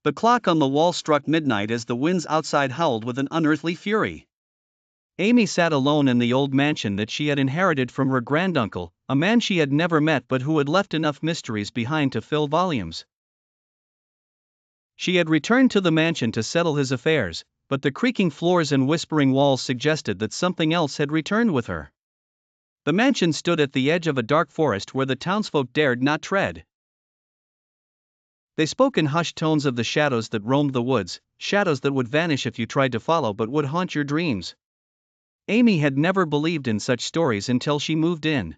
The clock on the wall struck midnight as the winds outside howled with an unearthly fury. Amy sat alone in the old mansion that she had inherited from her granduncle, a man she had never met but who had left enough mysteries behind to fill volumes. She had returned to the mansion to settle his affairs, but the creaking floors and whispering walls suggested that something else had returned with her. The mansion stood at the edge of a dark forest where the townsfolk dared not tread. They spoke in hushed tones of the shadows that roamed the woods, shadows that would vanish if you tried to follow but would haunt your dreams. Amy had never believed in such stories until she moved in.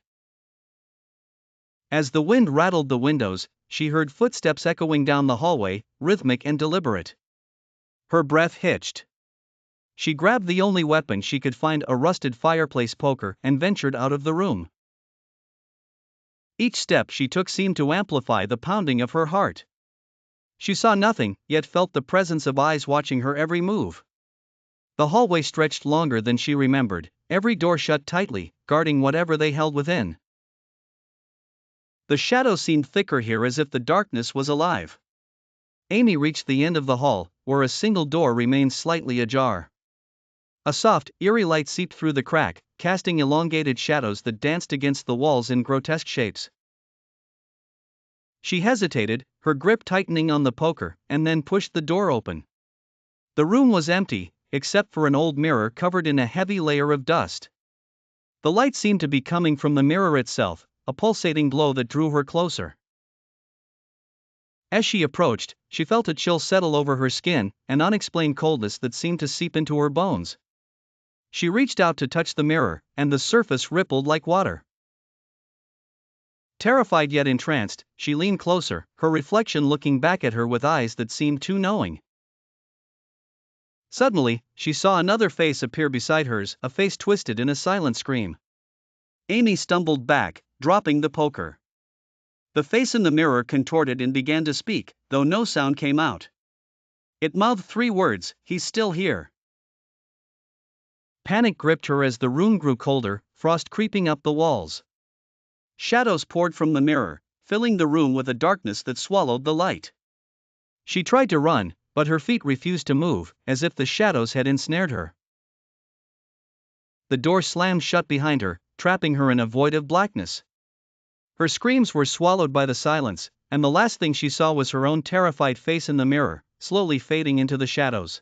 As the wind rattled the windows, she heard footsteps echoing down the hallway, rhythmic and deliberate. Her breath hitched. She grabbed the only weapon she could find, a rusted fireplace poker, and ventured out of the room. Each step she took seemed to amplify the pounding of her heart. She saw nothing, yet felt the presence of eyes watching her every move. The hallway stretched longer than she remembered, every door shut tightly, guarding whatever they held within. The shadows seemed thicker here, as if the darkness was alive. Amy reached the end of the hall, where a single door remained slightly ajar. A soft, eerie light seeped through the crack, casting elongated shadows that danced against the walls in grotesque shapes. She hesitated, her grip tightening on the poker, and then pushed the door open. The room was empty, except for an old mirror covered in a heavy layer of dust. The light seemed to be coming from the mirror itself, a pulsating glow that drew her closer. As she approached, she felt a chill settle over her skin, an unexplained coldness that seemed to seep into her bones. She reached out to touch the mirror, and the surface rippled like water. Terrified yet entranced, she leaned closer, her reflection looking back at her with eyes that seemed too knowing. Suddenly, she saw another face appear beside hers, a face twisted in a silent scream. Amy stumbled back, dropping the poker. The face in the mirror contorted and began to speak, though no sound came out. It mouthed 3 words, "He's still here." Panic gripped her as the room grew colder, frost creeping up the walls. Shadows poured from the mirror, filling the room with a darkness that swallowed the light. She tried to run, but her feet refused to move, as if the shadows had ensnared her. The door slammed shut behind her, trapping her in a void of blackness. Her screams were swallowed by the silence, and the last thing she saw was her own terrified face in the mirror, slowly fading into the shadows.